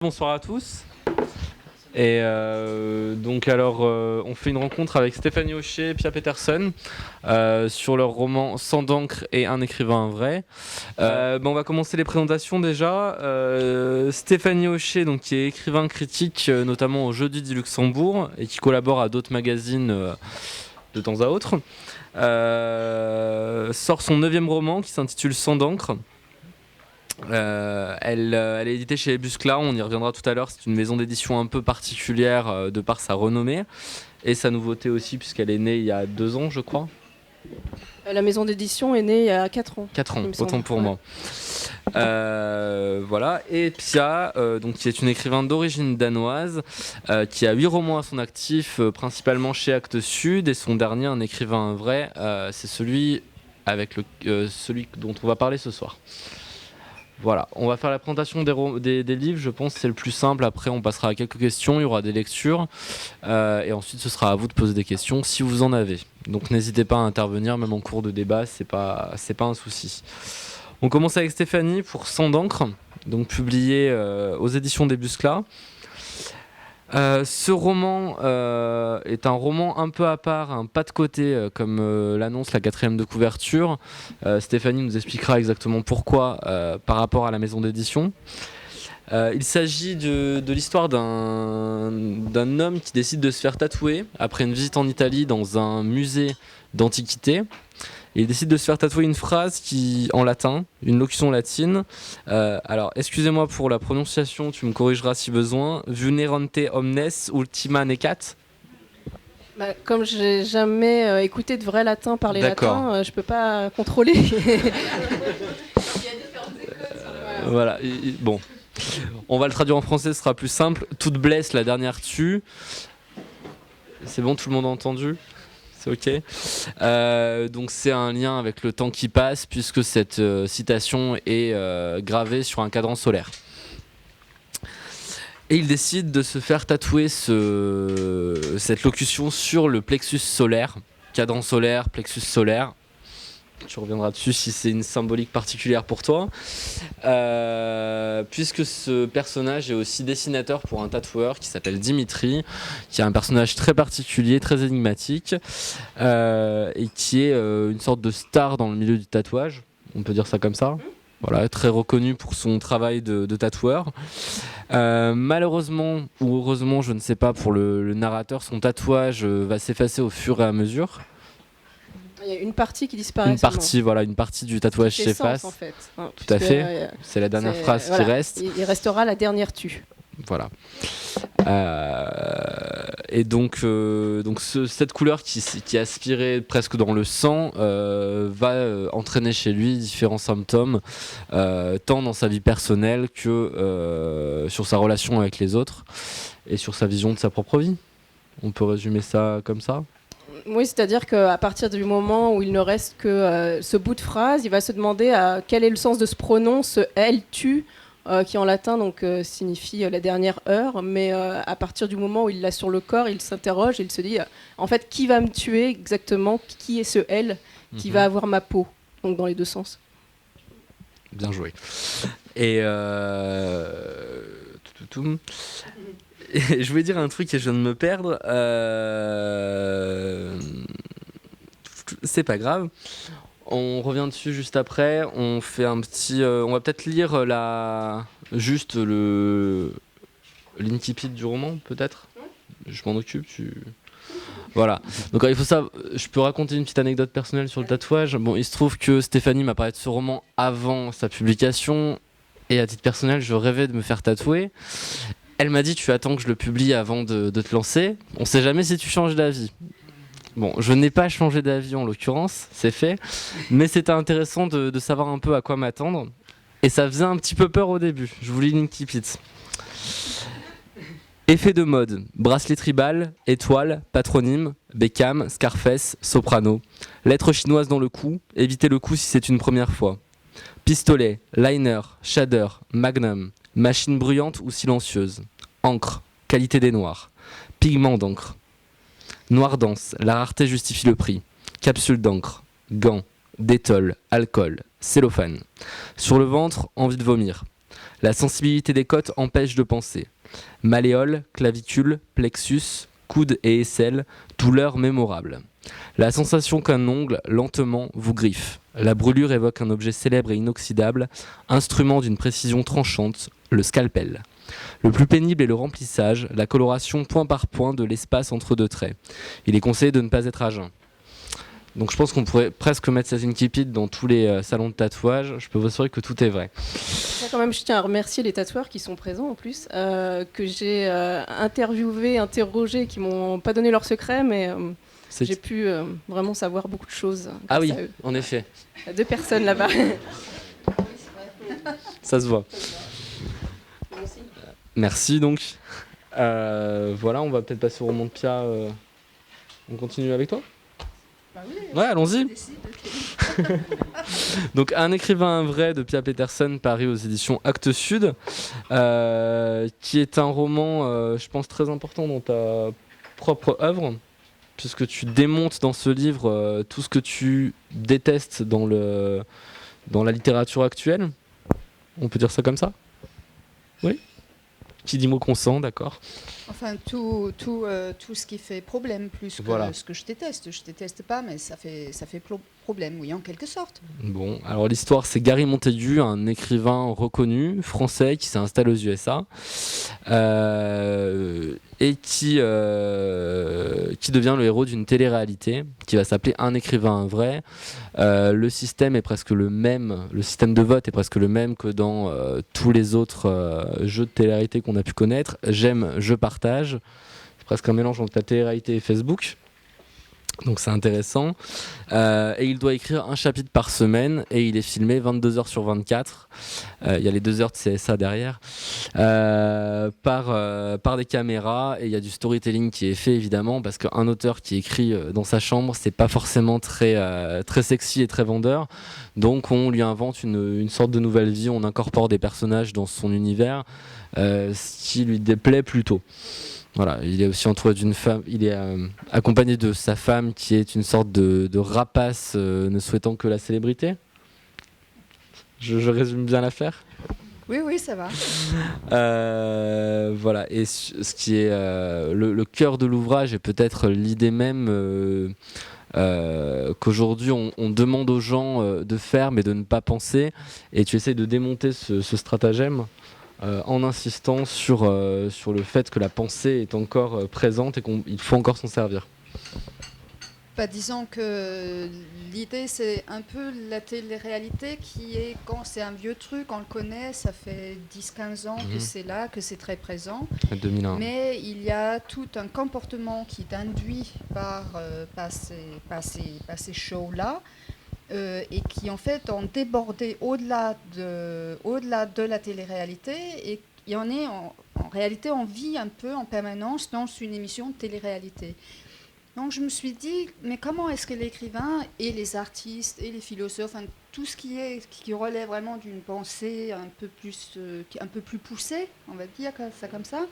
Bonsoir à tous. Et donc alors on fait une rencontre avec Stéphanie Hocher et Pia Peterson sur leur roman Sang d'encre et un écrivain vrai. On va commencer les présentations déjà. Stéphanie Hocher, donc, qui est écrivain critique notamment au Jeudi du Luxembourg et qui collabore à d'autres magazines de temps à autre, sort son 9e roman qui s'intitule Sang d'encre. Elle est éditée chez Buscla, on y reviendra tout à l'heure. C'est une maison d'édition un peu particulière de par sa renommée et sa nouveauté aussi, puisqu'elle est née il y a 2 ans, je crois. La maison d'édition est née il y a 4 ans. 4 ans, autant pour moi. Voilà. Et Pia, donc, qui est une écrivaine d'origine danoise, qui a 8 romans à son actif, principalement chez Actes Sud, et son dernier, Un écrivain vrai, c'est celui dont on va parler ce soir. Voilà, on va faire la présentation des livres, je pense que c'est le plus simple. Après, on passera à quelques questions, il y aura des lectures. Et ensuite, ce sera à vous de poser des questions si vous en avez. Donc, n'hésitez pas à intervenir, même en cours de débat, c'est pas un souci. On commence avec Stéphanie pour Sang d'encre, donc publié aux éditions des Buscla. Ce roman est un roman un peu à part, un pas de côté, comme l'annonce la 4e de couverture. Stéphanie nous expliquera exactement pourquoi par rapport à la maison d'édition. Il s'agit de l'histoire d'un homme qui décide de se faire tatouer après une visite en Italie dans un musée d'antiquité. Il décide de se faire tatouer une phrase en latin, une locution latine. Alors, excusez-moi pour la prononciation, tu me corrigeras si besoin. Vulnerante omnes ultima necat. Comme j'ai jamais écouté de vrai latin parler latin, je peux pas contrôler. Voilà, bon. On va le traduire en français, ce sera plus simple. Toute blesse, la dernière tue. C'est bon, tout le monde a entendu ? C'est ok. Donc c'est un lien avec le temps qui passe, puisque cette citation est gravée sur un cadran solaire. Et il décide de se faire tatouer cette locution sur le plexus solaire. Cadran solaire, plexus solaire. Tu reviendras dessus si c'est une symbolique particulière pour toi. Puisque ce personnage est aussi dessinateur pour un tatoueur qui s'appelle Dimitri, qui est un personnage très particulier, très énigmatique, et qui est une sorte de star dans le milieu du tatouage, on peut dire ça comme ça. Voilà, très reconnu pour son travail de tatoueur. Malheureusement, ou heureusement, je ne sais pas, pour le narrateur, son tatouage va s'effacer au fur et à mesure. Il y a une partie qui disparaît. Une partie du tatouage s'efface. En fait. Tout à fait. C'est la dernière phrase qui reste. Il restera la dernière tue. Voilà. Et donc cette couleur qui est aspirée presque dans le sang va entraîner chez lui différents symptômes, tant dans sa vie personnelle que sur sa relation avec les autres et sur sa vision de sa propre vie. On peut résumer ça comme ça ? Oui, c'est-à-dire qu'à partir du moment où il ne reste que ce bout de phrase, il va se demander quel est le sens de ce pronom, ce « elle tue », qui en latin donc, signifie la dernière heure. Mais à partir du moment où il l'a sur le corps, il s'interroge et il se dit en fait, qui va me tuer exactement ? Qui est ce « elle » qui va avoir ma peau ? Donc dans les deux sens. Bien joué. Et je voulais dire un truc et je viens de me perdre. C'est pas grave. On revient dessus juste après. On fait un petit. On va peut-être lire juste l'incipit du roman, peut-être. Je m'en occupe. Voilà. Donc il faut ça. Je peux raconter une petite anecdote personnelle sur le tatouage. Bon, il se trouve que Stéphanie m'a parlé de ce roman avant sa publication, et à titre personnel, je rêvais de me faire tatouer. Elle m'a dit, tu attends que je le publie avant de te lancer. On sait jamais si tu changes d'avis. Bon, je n'ai pas changé d'avis en l'occurrence, c'est fait. Mais c'était intéressant de savoir un peu à quoi m'attendre. Et ça faisait un petit peu peur au début. Je vous lis l'incipit. Effet de mode, bracelet tribal, étoile, patronyme, Beckham, Scarface, soprano. Lettre chinoise dans le cou, évitez le coup si c'est une première fois. Pistolet, liner, shader, magnum. Machine bruyante ou silencieuse. Encre, qualité des noirs. Pigment d'encre. Noir dense, la rareté justifie le prix. Capsule d'encre. Gants, détol, alcool, cellophane. Sur le ventre, envie de vomir. La sensibilité des côtes empêche de penser. Malléole, clavicule, plexus, coude et aisselle, douleur mémorable. La sensation qu'un ongle, lentement, vous griffe. La brûlure évoque un objet célèbre et inoxydable, instrument d'une précision tranchante, le scalpel. Le plus pénible est le remplissage, la coloration point par point de l'espace entre deux traits. Il est conseillé de ne pas être à jeun. Donc je pense qu'on pourrait presque mettre cet incipit dans tous les salons de tatouage. Je peux vous assurer que tout est vrai. Ça, quand même, je tiens à remercier les tatoueurs qui sont présents en plus, que j'ai interviewés, interrogés, qui m'ont pas donné leur secret, mais j'ai pu vraiment savoir beaucoup de choses. Ah oui, en effet. Il y a 2 personnes là-bas. Ça se voit. Merci donc. Voilà, on va peut-être passer au roman de Pia. On continue avec toi ? Ouais, allons-y. Donc, Un écrivain vrai de Pia Petersen, paru aux éditions Actes Sud, qui est un roman, je pense, très important dans ta propre œuvre, puisque tu démontes dans ce livre tout ce que tu détestes dans la littérature actuelle. On peut dire ça comme ça ? Oui ? Qui dit mot consent, d'accord. Enfin, tout ce qui fait problème plus que ce que je déteste. Je déteste pas, mais ça fait problème, oui, en quelque sorte. Bon, alors l'histoire, c'est Gary Montaigu, un écrivain reconnu, français, qui s'installe aux USA et qui devient le héros d'une télé-réalité qui va s'appeler Un écrivain vrai. Le système est presque le même, le système de vote est presque le même que dans tous les autres jeux de télé-réalité qu'on a pu connaître. J'aime, je partage. C'est presque un mélange entre la télé-réalité et Facebook. Donc c'est intéressant. Et il doit écrire un chapitre par semaine et il est filmé 22 heures sur 24. Il y a les 2 heures de CSA derrière. Par des caméras, et il y a du storytelling qui est fait évidemment parce qu'un auteur qui écrit dans sa chambre, c'est pas forcément très sexy et très vendeur. Donc on lui invente une sorte de nouvelle vie, on incorpore des personnages dans son univers, ce qui lui déplaît plutôt. Voilà, il est aussi entouré d'une femme, il est accompagné de sa femme qui est une sorte de rapace ne souhaitant que la célébrité. Je résume bien l'affaire. Oui, ça va. Voilà, et ce qui est le cœur de l'ouvrage est peut-être l'idée même qu'aujourd'hui on demande aux gens de faire mais de ne pas penser, et tu essayes de démonter ce stratagème en insistant sur le fait que la pensée est encore présente et qu'il faut encore s'en servir. Disons que l'idée, c'est un peu la télé-réalité qui est, quand c'est un vieux truc, on le connaît, ça fait 10-15 ans que c'est là, que c'est très présent. 2001. Mais il y a tout un comportement qui est induit par ces shows-là et qui, en fait, ont débordé au-delà de la télé-réalité et on est, en réalité, on vit un peu en permanence dans une émission de télé-réalité. Donc je me suis dit, mais comment est-ce que l'écrivain et les artistes et les philosophes, enfin, tout ce qui relève vraiment d'une pensée un peu plus poussée, on va dire ça comme ça,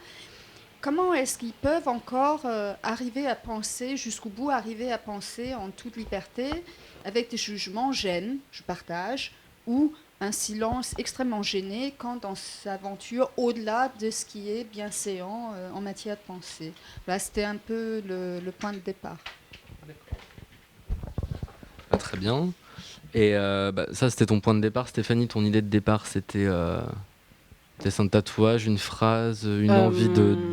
comment est-ce qu'ils peuvent encore arriver à penser jusqu'au bout, arriver à penser en toute liberté, avec des jugements gênés, je partage, ou un silence extrêmement gêné quand on s'aventure au-delà de ce qui est bienséant en matière de pensée. Là, c'était un peu le point de départ. Ah, très bien. Et ça, c'était ton point de départ, Stéphanie. Ton idée de départ, c'était dessin de tatouage, une phrase, une envie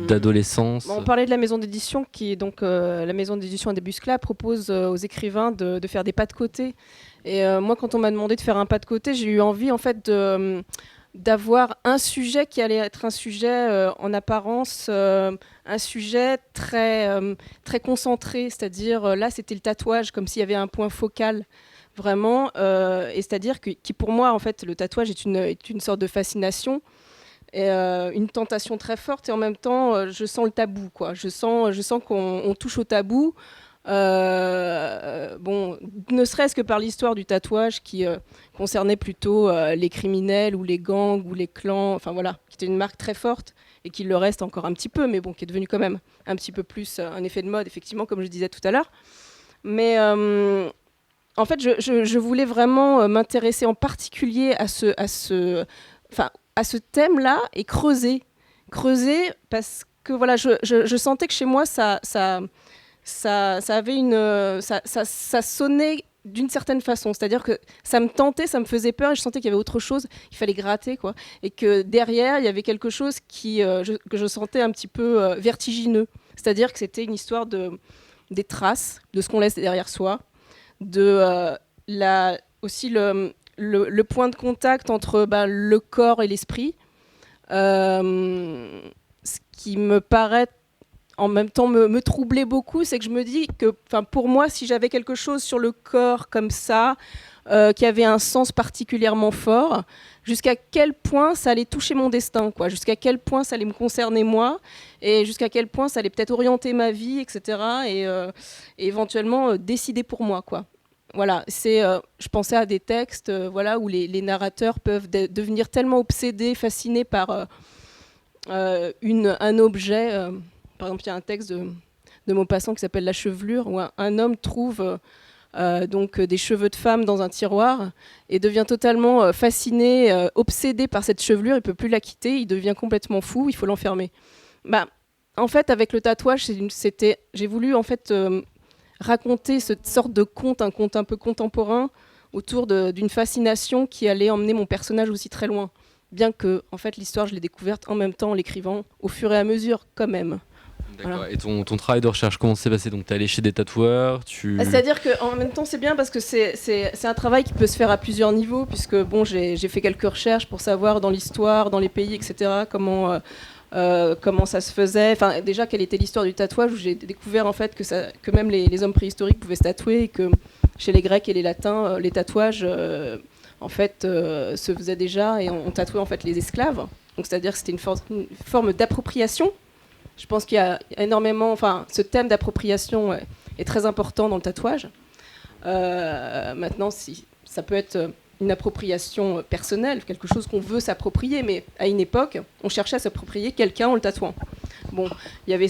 d'adolescence. On parlait de la maison d'édition qui est donc la maison d'édition Indébuscla propose aux écrivains de faire des pas de côté. Et moi, quand on m'a demandé de faire un pas de côté, j'ai eu envie en fait d'avoir un sujet qui allait être un sujet en apparence, un sujet très concentré, c'est-à-dire là c'était le tatouage, comme s'il y avait un point focal vraiment, et c'est-à-dire que qui pour moi en fait le tatouage est une sorte de fascination. Et une tentation très forte et en même temps je sens le tabou quoi. Je sens qu'on touche au tabou. Bon, ne serait-ce que par l'histoire du tatouage qui concernait plutôt les criminels ou les gangs ou les clans, enfin voilà, qui était une marque très forte et qui le reste encore un petit peu, mais bon, qui est devenu quand même un petit peu plus un effet de mode, effectivement, comme je disais tout à l'heure. Mais en fait, je voulais vraiment m'intéresser en particulier à ce enfin, à ce thème-là et creuser parce que voilà, je sentais que chez moi ça avait ça sonnait d'une certaine façon, c'est-à-dire que ça me tentait, ça me faisait peur et je sentais qu'il y avait autre chose, il fallait gratter quoi, et que derrière il y avait quelque chose que je sentais un petit peu vertigineux, c'est-à-dire que c'était une histoire des traces, de ce qu'on laisse derrière soi, de aussi le point de contact entre le corps et l'esprit, ce qui me paraît en même temps me troublait beaucoup, c'est que je me dis que pour moi, si j'avais quelque chose sur le corps comme ça, qui avait un sens particulièrement fort, jusqu'à quel point ça allait toucher mon destin, quoi, jusqu'à quel point ça allait me concerner moi, et jusqu'à quel point ça allait peut-être orienter ma vie, etc., et éventuellement décider pour moi, quoi. Voilà, je pensais à des textes voilà, où les narrateurs peuvent devenir tellement obsédés, fascinés par un objet. Par exemple, il y a un texte de Maupassant qui s'appelle La chevelure, où un homme trouve donc des cheveux de femme dans un tiroir et devient totalement fasciné, obsédé par cette chevelure. Il ne peut plus la quitter, il devient complètement fou, il faut l'enfermer. En fait, avec le tatouage, j'ai voulu en fait raconter cette sorte de conte, un conte un peu contemporain autour d'une fascination qui allait emmener mon personnage aussi très loin. Bien que, en fait, l'histoire, je l'ai découverte en même temps en l'écrivant, au fur et à mesure, quand même. D'accord. Voilà. Et ton travail de recherche, comment s'est passé? Donc, tu es allé chez des tatoueurs, C'est-à-dire qu'en même temps, c'est bien parce que c'est un travail qui peut se faire à plusieurs niveaux, puisque bon, j'ai fait quelques recherches pour savoir dans l'histoire, dans les pays, etc., comment ça se faisait. Enfin, déjà, quelle était l'histoire du tatouage, où j'ai découvert en fait que même les hommes préhistoriques pouvaient se tatouer, et que chez les Grecs et les Latins, les tatouages en fait, se faisaient déjà, et on tatouait en fait les esclaves. Donc, c'est-à-dire que c'était une forme d'appropriation. Je pense qu'il y a énormément, enfin, ce thème d'appropriation est très important dans le tatouage. Maintenant, ça peut être une appropriation personnelle, quelque chose qu'on veut s'approprier, mais à une époque, on cherchait à s'approprier quelqu'un en le tatouant. Bon, il y avait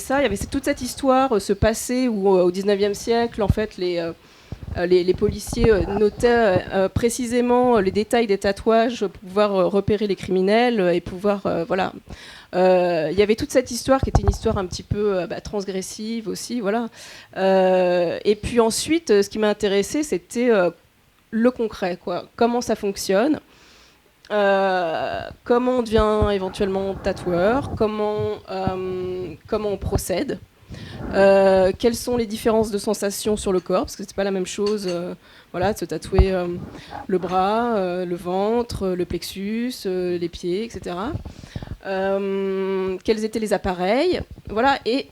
toute cette histoire, ce passé où au 19e siècle, en fait, les policiers notaient précisément les détails des tatouages pour pouvoir repérer les criminels et pouvoir, voilà. Il y avait toute cette histoire qui était une histoire un petit peu transgressive aussi, voilà. Et puis ensuite, ce qui m'a intéressée, c'était le concret, quoi. Comment ça fonctionne, comment on devient éventuellement tatoueur, comment on procède, quelles sont les différences de sensations sur le corps, parce que c'est pas la même chose voilà, de se tatouer le bras, le ventre, le plexus, les pieds, etc. Quels étaient les appareils, voilà. Et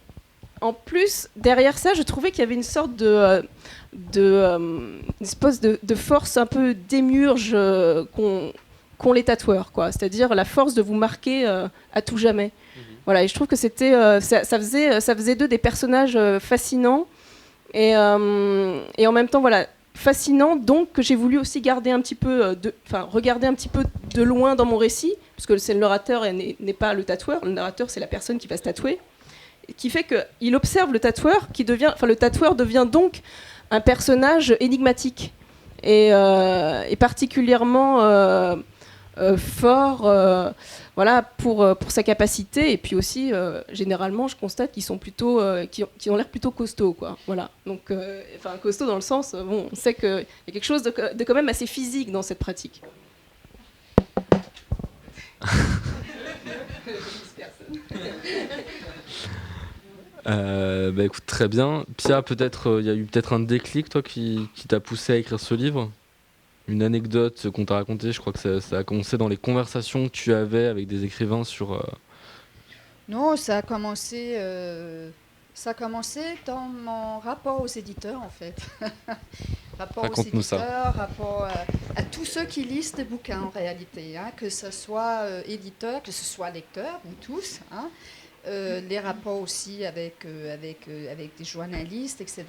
en plus, derrière ça, je trouvais qu'il y avait une sorte une espèce de force un peu démiurge qu'ont les tatoueurs, quoi. C'est-à-dire la force de vous marquer à tout jamais. Voilà, et je trouve que ça faisait d'eux des personnages fascinants et en même temps, voilà, fascinants, donc que j'ai voulu aussi garder un petit peu regarder un petit peu de loin dans mon récit, parce que c'est le narrateur et n'est pas le tatoueur. Le narrateur, c'est la personne qui va se tatouer, qui fait qu'il observe le tatoueur, le tatoueur devient donc un personnage énigmatique et particulièrement fort, voilà, pour sa capacité. Et puis aussi, généralement, je constate qu'ils sont plutôt, qui ont l'air plutôt costauds, quoi. Voilà. Donc, costaud dans le sens, bon, on sait qu'il y a quelque chose de quand même assez physique dans cette pratique. Écoute, très bien. Pia, peut-être, il y a eu peut-être un déclic, toi, qui t'a poussé à écrire ce livre? Une anecdote qu'on t'a racontée, je crois que ça a commencé dans les conversations que tu avais avec des écrivains sur... Non, ça a commencé dans mon rapport aux éditeurs, en fait. Rapport aux éditeurs, rapport à tous ceux qui lisent des bouquins, en réalité, hein, que ce soit éditeur, que ce soit lecteur, ou tous, hein, les rapports aussi avec des journalistes, etc.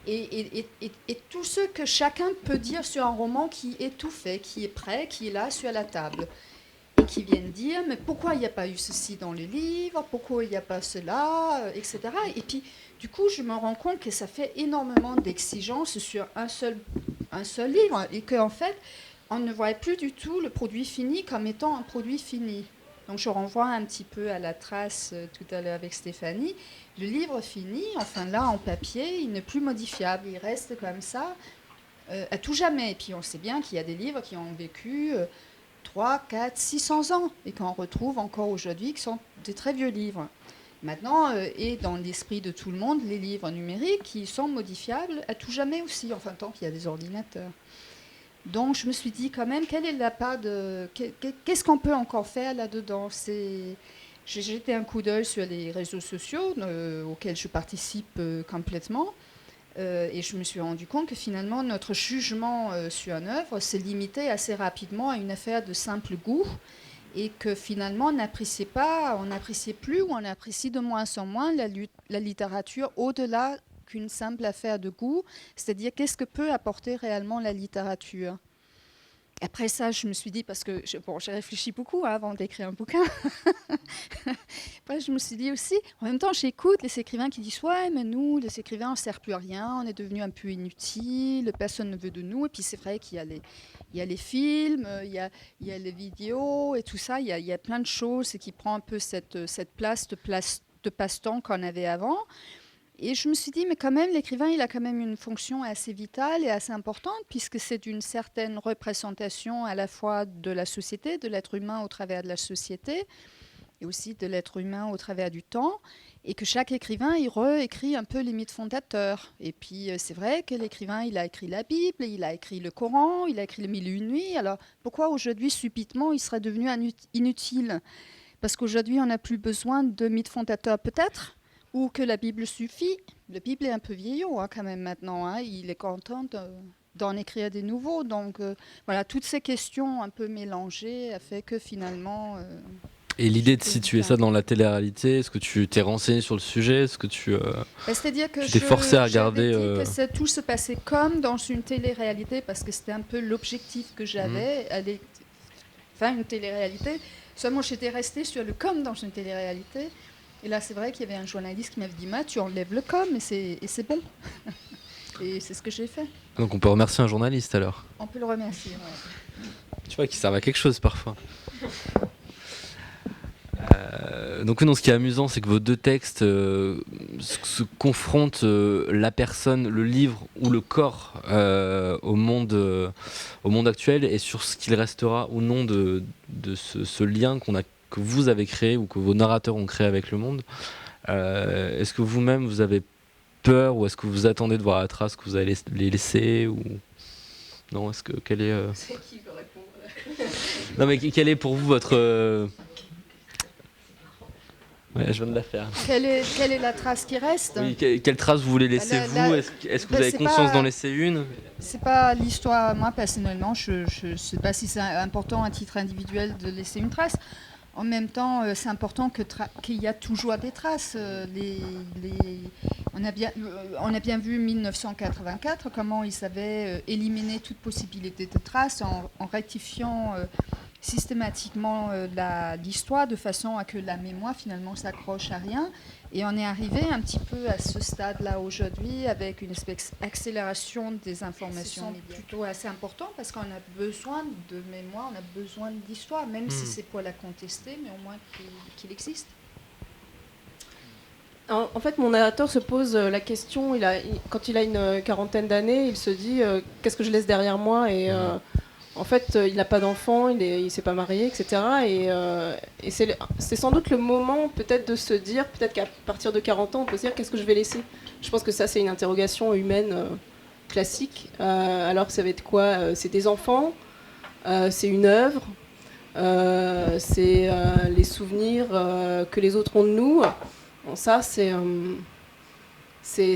Et tout ce que chacun peut dire sur un roman qui est tout fait, qui est prêt, qui est là sur la table, et qui viennent dire mais pourquoi il n'y a pas eu ceci dans le livre, pourquoi il n'y a pas cela, etc. Et puis du coup je me rends compte que ça fait énormément d'exigences sur un seul livre, et qu'en fait on ne voit plus du tout le produit fini comme étant un produit fini. Donc je renvoie un petit peu à la trace tout à l'heure avec Stéphanie. Le livre fini, enfin là en papier, il n'est plus modifiable, il reste comme ça à tout jamais. Et puis on sait bien qu'il y a des livres qui ont vécu 3, 4, 600 ans et qu'on retrouve encore aujourd'hui, qui sont des très vieux livres. Maintenant, et dans l'esprit de tout le monde, les livres numériques qui sont modifiables à tout jamais aussi, enfin tant qu'il y a des ordinateurs. Donc je me suis dit quand même, quelle est la part de... Qu'est-ce qu'on peut encore faire là-dedans ? J'ai jeté un coup d'œil sur les réseaux sociaux auxquels je participe complètement. Et je me suis rendu compte que finalement, notre jugement sur une œuvre s'est limité assez rapidement à une affaire de simple goût. Et que finalement, on n'appréciait plus ou on apprécie de moins en moins la littérature au-delà qu'une simple affaire de goût, c'est-à-dire qu'est-ce que peut apporter réellement la littérature. Après ça, je me suis dit, parce que j'ai réfléchi beaucoup avant d'écrire un bouquin, après, je me suis dit aussi, en même temps, j'écoute les écrivains qui disent « Ouais, mais nous, les écrivains, on ne sert plus à rien, on est devenus un peu inutiles, personne ne veut de nous. » Et puis c'est vrai qu'il y a les films, il y a les vidéos et tout ça, il y a plein de choses qui prend un peu cette place de passe-temps qu'on avait avant. Et je me suis dit, mais quand même, l'écrivain, il a quand même une fonction assez vitale et assez importante, puisque c'est une certaine représentation à la fois de la société, de l'être humain au travers de la société, et aussi de l'être humain au travers du temps, et que chaque écrivain, il réécrit un peu les mythes fondateurs. Et puis, c'est vrai que l'écrivain, il a écrit la Bible, il a écrit le Coran, il a écrit les 1001 nuits. Alors, pourquoi aujourd'hui, subitement, il serait devenu inutile ? Parce qu'aujourd'hui, on n'a plus besoin de mythes fondateurs, peut-être ? Ou que la Bible suffit. La Bible est un peu vieillot quand même maintenant. Il est content d'en écrire des nouveaux. Donc voilà, toutes ces questions un peu mélangées a fait que finalement... Et l'idée de situer ça dans la télé-réalité, est-ce que tu t'es renseigné sur le sujet ? Est-ce que c'est-à-dire que tu t'es forcé à regarder que tout se passait comme dans une télé-réalité, parce que c'était un peu l'objectif que j'avais. Enfin, une télé-réalité. Seulement, j'étais restée sur le comme dans une télé-réalité. Et là, c'est vrai qu'il y avait un journaliste qui m'avait dit « tu enlèves le com et c'est bon ». Et c'est ce que j'ai fait. Donc on peut remercier un journaliste alors ? On peut le remercier, ouais. Tu vois, qui servent à quelque chose parfois. Donc ce qui est amusant, c'est que vos deux textes se confrontent la personne, le livre ou le corps au monde actuel et sur ce qu'il restera ou non de ce lien que vous avez créé ou que vos narrateurs ont créé avec le monde. Est-ce que vous-même vous avez peur ou est-ce que vous attendez de voir la trace que vous allez les laisser ou... Non, est-ce que quel est C'est qui veut répondre ? Non mais quel est pour vous votre Ouais, je viens de la faire. Quelle est la trace qui reste ? Oui, quelle trace vous voulez laisser vous ? Est-ce que vous avez conscience d'en laisser une ? C'est pas l'histoire. Moi personnellement, je sais pas si c'est important à titre individuel de laisser une trace. En même temps, c'est important qu'il y a toujours des traces. On a bien vu 1984 comment ils avaient éliminé toute possibilité de traces en rectifiant systématiquement l'histoire de façon à que la mémoire finalement s'accroche à rien. Et on est arrivé un petit peu à ce stade-là aujourd'hui avec une espèce d'accélération des informations plutôt assez importante parce qu'on a besoin de mémoire, on a besoin d'histoire, même si c'est pour la contester, mais au moins qu'il existe. En fait, mon narrateur se pose la question, quand il a une quarantaine d'années, il se dit qu'est-ce que je laisse derrière moi et en fait, il n'a pas d'enfant, il ne s'est pas marié, etc. Et c'est sans doute le moment peut-être de se dire, peut-être qu'à partir de 40 ans, on peut se dire qu'est-ce que je vais laisser. Je pense que ça, c'est une interrogation humaine classique. Alors, ça va être quoi ? C'est des enfants, c'est une œuvre, c'est les souvenirs que les autres ont de nous. Bon, ça, c'est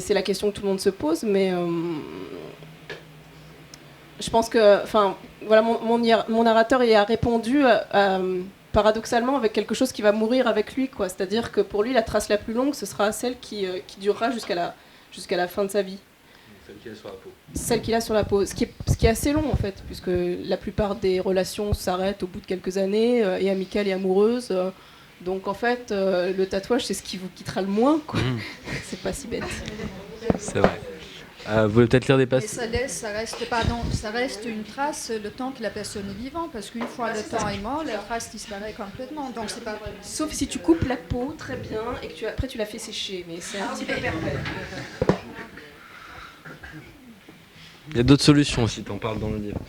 la question que tout le monde se pose, mais... je pense que, voilà, mon narrateur y a répondu paradoxalement avec quelque chose qui va mourir avec lui, quoi. C'est-à-dire que pour lui, la trace la plus longue, ce sera celle qui durera jusqu'à la fin de sa vie. Celle qu'il a sur la peau. Celle qu'il a sur la peau, ce qui est assez long en fait, puisque la plupart des relations s'arrêtent au bout de quelques années, et amicales et amoureuses. Donc en fait, le tatouage, c'est ce qui vous quittera le moins, quoi. C'est pas si bête. C'est vrai. Vous voulez peut-être lire des Et passages. ça reste une trace le temps que la personne est vivante, parce qu'une fois le temps est mort, la trace disparaît complètement. Donc c'est pas vrai. Sauf si tu coupes la peau très bien et que après tu la fais sécher, mais c'est un petit peu pervers. Il y a d'autres solutions aussi, t'en parles dans le livre.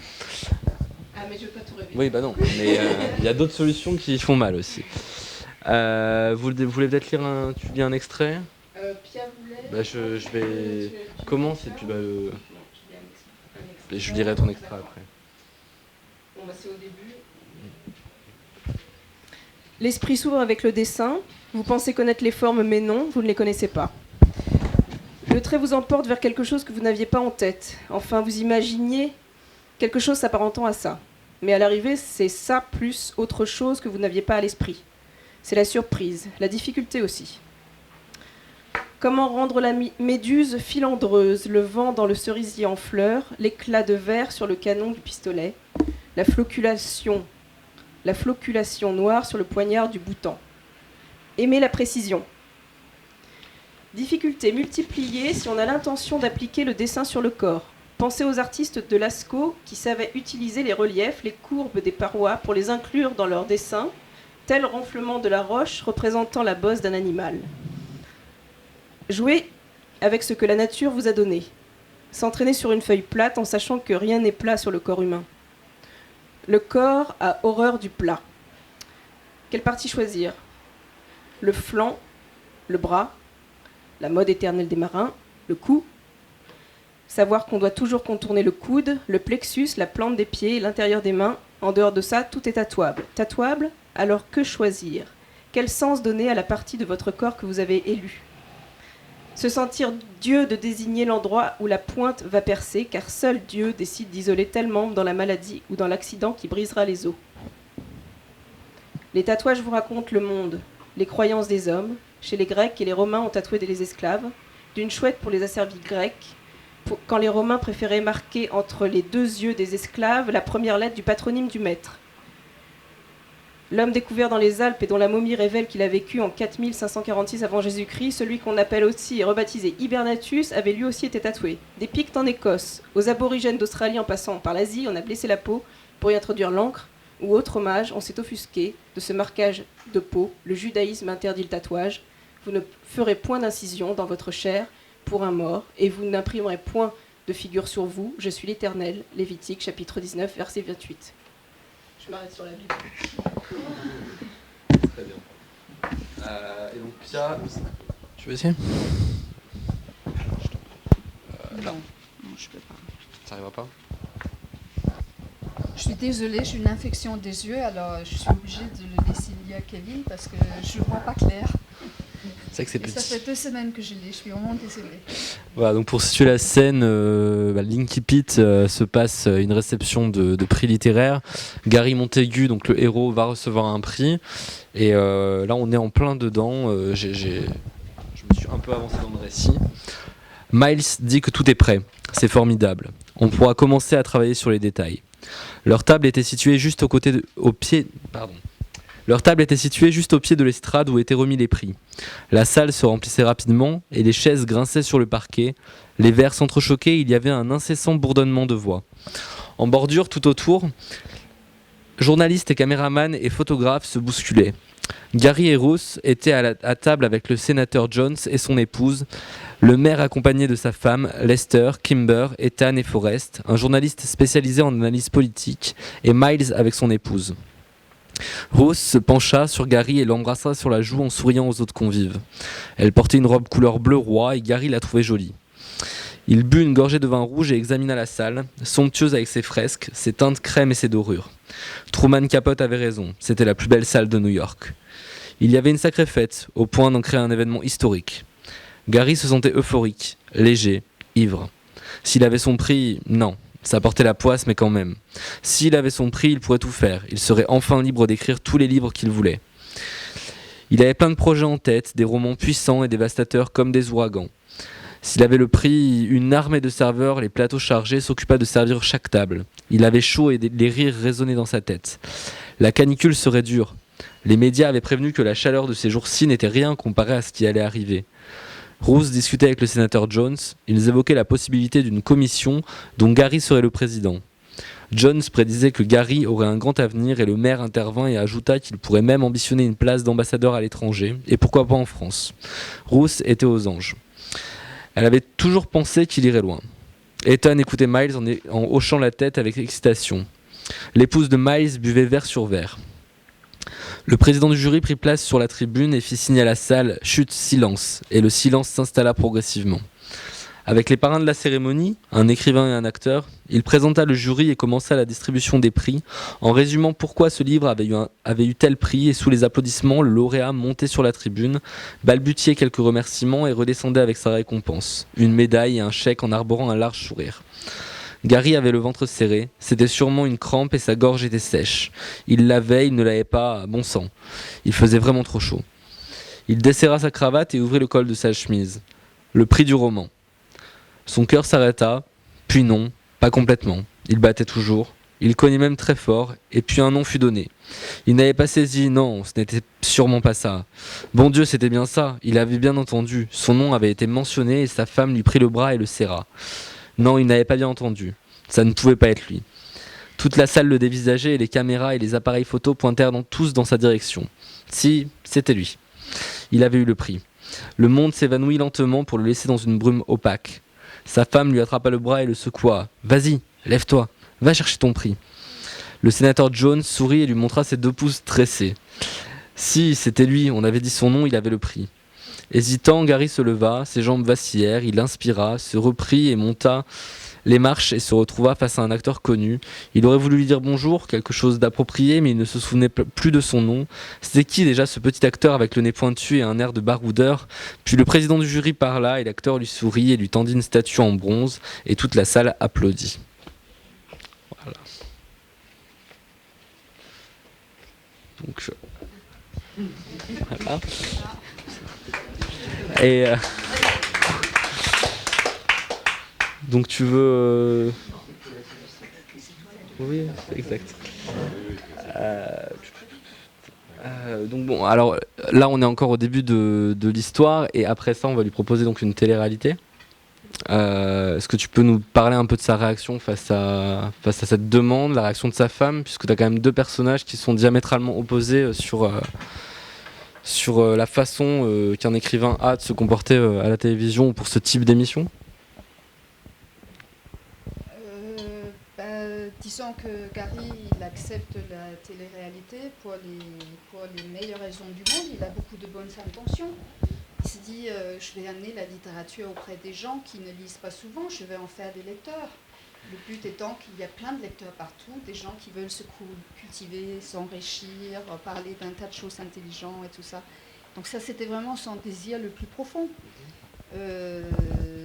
Ah mais je veux pas tout révéler. Oui, bah non, mais il y a d'autres solutions qui font mal aussi. Vous voulez peut-être lire tu lis un extrait? Pierre voulait. Bah, je vais commencer et puis je lirai ton extrait après. Bon, bah, c'est au début. L'esprit s'ouvre avec le dessin. Vous pensez connaître les formes, mais non, vous ne les connaissez pas. Le trait vous emporte vers quelque chose que vous n'aviez pas en tête. Enfin, vous imaginiez quelque chose s'apparentant à ça. Mais à l'arrivée, c'est ça plus autre chose que vous n'aviez pas à l'esprit. C'est la surprise, la difficulté aussi. Comment rendre la méduse filandreuse, le vent dans le cerisier en fleurs, l'éclat de verre sur le canon du pistolet, la floculation noire sur le poignard du boutant. Aimer la précision. Difficulté multipliée si on a l'intention d'appliquer le dessin sur le corps. Pensez aux artistes de Lascaux qui savaient utiliser les reliefs, les courbes des parois pour les inclure dans leurs dessins, tel renflement de la roche représentant la bosse d'un animal. Jouez avec ce que la nature vous a donné. S'entraîner sur une feuille plate en sachant que rien n'est plat sur le corps humain. Le corps a horreur du plat. Quelle partie choisir? Le flanc, le bras, la mode éternelle des marins, le cou. Savoir qu'on doit toujours contourner le coude, le plexus, la plante des pieds, l'intérieur des mains. En dehors de ça, tout est tatouable. Tatouable, alors que choisir? Quel sens donner à la partie de votre corps que vous avez élue? Se sentir Dieu de désigner l'endroit où la pointe va percer, car seul Dieu décide d'isoler tel membre dans la maladie ou dans l'accident qui brisera les os. Les tatouages vous racontent le monde, les croyances des hommes. Chez les Grecs et les Romains ont tatoué les esclaves, d'une chouette pour les asservis grecs, quand les Romains préféraient marquer entre les deux yeux des esclaves la première lettre du patronyme du maître. L'homme découvert dans les Alpes et dont la momie révèle qu'il a vécu en 4546 avant Jésus-Christ, celui qu'on appelle aussi et rebaptisé Hibernatus, avait lui aussi été tatoué. Des Pictes en Écosse, aux aborigènes d'Australie en passant par l'Asie, on a blessé la peau pour y introduire l'encre, ou autre hommage, on s'est offusqué de ce marquage de peau. Le judaïsme interdit le tatouage. Vous ne ferez point d'incision dans votre chair pour un mort, et vous n'imprimerez point de figure sur vous. Je suis l'Éternel. Lévitique, chapitre 19, verset 28. Je m'arrête sur la Bible. Très bien. Et donc Pia, tu veux essayer? Non, je peux pas. Ça n'arrivera pas? Je suis désolée, j'ai une infection des yeux, alors je suis obligée de le laisser lire à Kevin parce que je ne vois pas clair. C'est vrai que c'est Et petit. ça fait 2 semaines que je l'ai, je suis vraiment désolée. Voilà, donc pour situer la scène, Linky Pit se passe une réception de prix littéraire. Gary Montaigu, donc le héros, va recevoir un prix. Et là, on est en plein dedans. Je me suis un peu avancé dans le récit. Miles dit que tout est prêt. C'est formidable. On pourra commencer à travailler sur les détails. Leur table était située juste au pied de l'estrade où étaient remis les prix. La salle se remplissait rapidement et les chaises grinçaient sur le parquet. Les verres s'entrechoquaient et il y avait un incessant bourdonnement de voix. En bordure, tout autour, journalistes et caméramans et photographes se bousculaient. Gary et Ruth étaient à table avec le sénateur Jones et son épouse, le maire accompagné de sa femme, Lester, Kimber, Ethan et Forrest, un journaliste spécialisé en analyse politique, et Miles avec son épouse. Ruth se pencha sur Gary et l'embrassa sur la joue en souriant aux autres convives. Elle portait une robe couleur bleu roi et Gary la trouvait jolie. Il but une gorgée de vin rouge et examina la salle, somptueuse avec ses fresques, ses teintes crème et ses dorures. Truman Capote avait raison, c'était la plus belle salle de New York. Il y avait une sacrée fête, au point d'en créer un événement historique. Gary se sentait euphorique, léger, ivre. S'il avait son prix, non, ça portait la poisse, mais quand même. S'il avait son prix, il pourrait tout faire. Il serait enfin libre d'écrire tous les livres qu'il voulait. Il avait plein de projets en tête, des romans puissants et dévastateurs comme des ouragans. S'il avait le prix, une armée de serveurs, les plateaux chargés, s'occupa de servir chaque table. Il avait chaud et les rires résonnaient dans sa tête. La canicule serait dure. Les médias avaient prévenu que la chaleur de ces jours-ci n'était rien comparé à ce qui allait arriver. Roos discutait avec le sénateur Jones. Ils évoquaient la possibilité d'une commission dont Gary serait le président. Jones prédisait que Gary aurait un grand avenir et le maire intervint et ajouta qu'il pourrait même ambitionner une place d'ambassadeur à l'étranger, et pourquoi pas en France. Roos était aux anges. Elle avait toujours pensé qu'il irait loin. Ethan écoutait Miles en hochant la tête avec excitation. L'épouse de Miles buvait verre sur verre. Le président du jury prit place sur la tribune et fit signe à la salle « Chut, silence !» et le silence s'installa progressivement. Avec les parrains de la cérémonie, un écrivain et un acteur, il présenta le jury et commença la distribution des prix, en résumant pourquoi ce livre avait eu tel prix, et sous les applaudissements, le lauréat montait sur la tribune, balbutiait quelques remerciements et redescendait avec sa récompense, une médaille et un chèque en arborant un large sourire. Gary avait le ventre serré, c'était sûrement une crampe et sa gorge était sèche. Il l'avait, il ne l'avait pas, bon sang. Il faisait vraiment trop chaud. Il desserra sa cravate et ouvrit le col de sa chemise. Le prix du roman. Son cœur s'arrêta, puis non, pas complètement. Il battait toujours. Il cognait même très fort, et puis un nom fut donné. Il n'avait pas saisi, non, ce n'était sûrement pas ça. Bon Dieu, c'était bien ça, il avait bien entendu. Son nom avait été mentionné et sa femme lui prit le bras et le serra. Non, il n'avait pas bien entendu. Ça ne pouvait pas être lui. Toute la salle le dévisageait et les caméras et les appareils photo pointèrent tous dans sa direction. Si, c'était lui. Il avait eu le prix. Le monde s'évanouit lentement pour le laisser dans une brume opaque. Sa femme lui attrapa le bras et le secoua. « Vas-y, lève-toi, va chercher ton prix. » Le sénateur Jones sourit et lui montra ses 2 pouces tressés. Si, c'était lui, on avait dit son nom, il avait le prix. Hésitant, Gary se leva, ses jambes vacillèrent, il inspira, se reprit et monta les marches et se retrouva face à un acteur connu. Il aurait voulu lui dire bonjour, quelque chose d'approprié, mais il ne se souvenait plus de son nom. C'était qui déjà ce petit acteur avec le nez pointu et un air de baroudeur? Puis le président du jury parla et l'acteur lui sourit et lui tendit une statue en bronze et toute la salle applaudit. Voilà. Donc, voilà. Et donc tu veux oui, exact. Donc bon, alors là on est encore au début de l'histoire et après ça on va lui proposer donc une télé-réalité. Est-ce que tu peux nous parler un peu de sa réaction face à cette demande, la réaction de sa femme, puisque tu as quand même 2 personnages qui sont diamétralement opposés sur la façon qu'un écrivain a de se comporter à la télévision ou pour ce type d'émission? Disons que Gary il accepte la télé-réalité pour les meilleures raisons du monde. Il a beaucoup de bonnes intentions. Il se dit je vais amener la littérature auprès des gens qui ne lisent pas souvent, je vais en faire des lecteurs. Le but étant qu'il y a plein de lecteurs partout, des gens qui veulent se cultiver, s'enrichir, parler d'un tas de choses intelligentes et tout ça. Donc ça, c'était vraiment son désir le plus profond.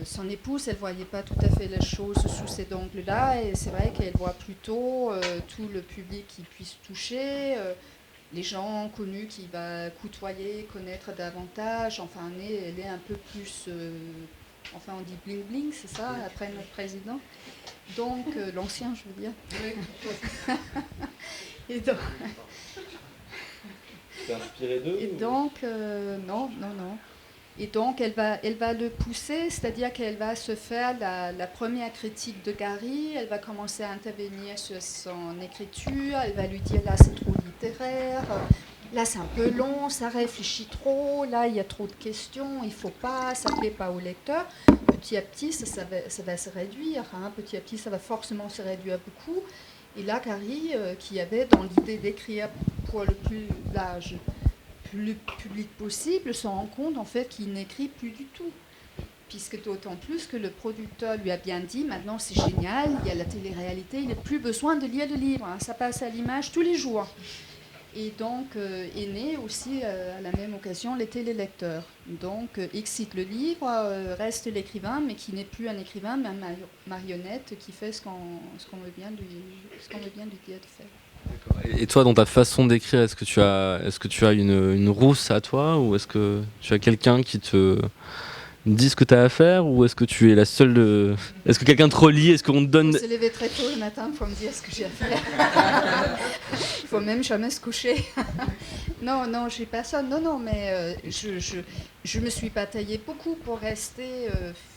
Son épouse, elle ne voyait pas tout à fait les choses sous cet angle-là, et c'est vrai qu'elle voit plutôt tout le public qui puisse toucher, les gens connus qui va côtoyer, connaître davantage. Enfin, elle est un peu plus... enfin, on dit bling-bling, c'est ça, après notre président. Donc, l'ancien, je veux dire. Et donc... T'es inspiré d'eux? Et donc, non. Et donc, elle va le pousser, c'est-à-dire qu'elle va se faire la première critique de Gary, elle va commencer à intervenir sur son écriture, elle va lui dire là c'est trop littéraire, là c'est un peu long, ça réfléchit trop, là il y a trop de questions, il ne faut pas, ça ne plaît pas au lecteur. Petit à petit, ça va se réduire, hein. Petit à petit, ça va forcément se réduire beaucoup. Et là, Gary, qui avait dans l'idée d'écrire pour le plus large public possible, se rend compte en fait qu'il n'écrit plus du tout. Puisque d'autant plus que le producteur lui a bien dit, maintenant c'est génial, il y a la télé-réalité, il n'a plus besoin de lire le livre, hein, ça passe à l'image tous les jours. Et donc est né aussi à la même occasion les télélecteurs. Donc excite le livre, reste l'écrivain, mais qui n'est plus un écrivain, mais une marionnette qui fait ce qu'on veut bien lui dire de faire. Et toi, dans ta façon d'écrire, est-ce que tu as une rousse à toi, ou est-ce que tu as quelqu'un qui te dis ce que tu as à faire, ou est-ce que tu es la seule Est-ce que quelqu'un te relie? Est-ce qu'on te donne... On se lever très tôt le matin pour me dire ce que j'ai à faire. Il faut même jamais se coucher. Non, j'ai personne. Non, mais je me suis bataillée beaucoup pour rester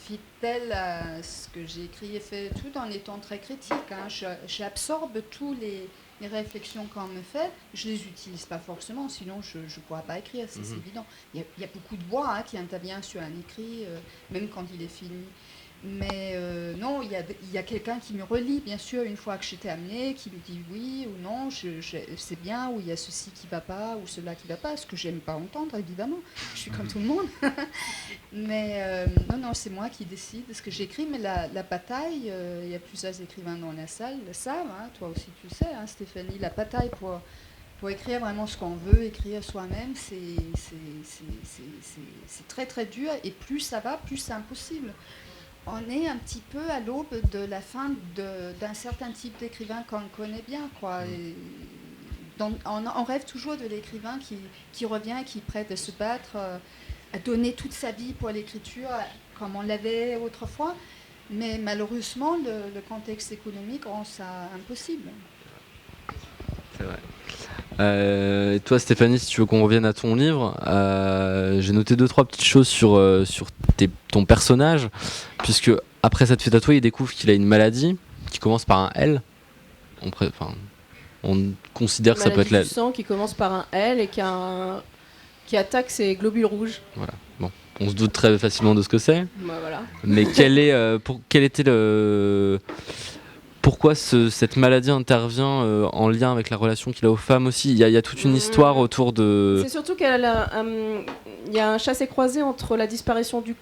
fidèle à ce que j'ai écrit et fait, tout en étant très critique. Hein. J'absorbe tous les réflexions qu'on me fait, je les utilise pas forcément, sinon je ne pourrais pas écrire, c'est évident. Il y a beaucoup de voix qui intervient sur un écrit, même quand il est fini. Mais non, il y a quelqu'un qui me relie, bien sûr, une fois que j'ai terminé, qui me dit oui ou non, c'est bien, ou il y a ceci qui ne va pas, ou cela qui ne va pas, ce que j'aime pas entendre, évidemment. Je suis comme tout le monde. Mais non, c'est moi qui décide de ce que j'écris. Mais la bataille, il y a plusieurs écrivains dans la salle, le savent, hein, toi aussi tu le sais, hein, Stéphanie, la bataille pour écrire vraiment ce qu'on veut, écrire soi-même, c'est très très dur, et plus ça va, plus c'est impossible. On est un petit peu à l'aube de la fin d'un certain type d'écrivain qu'on connaît bien, quoi. On rêve toujours de l'écrivain qui revient, qui est prêt à se battre, à donner toute sa vie pour l'écriture, comme on l'avait autrefois. Mais malheureusement, le contexte économique rend ça impossible. C'est vrai. Toi, Stéphanie, si tu veux qu'on revienne à ton livre, j'ai noté 2-3 petites choses sur ton personnage, puisque après s'être fait tatouer, il découvre qu'il a une maladie qui commence par un L. On considère que ça peut être la sang qui commence par un L et qui attaque ses globules rouges. Voilà. Bon, on se doute très facilement de ce que c'est. Bah, voilà. Mais quel était le... Pourquoi cette maladie intervient en lien avec la relation qu'il a aux femmes aussi? Il y a toute une histoire autour de... C'est surtout qu'il y a un chassé-croisé entre la disparition du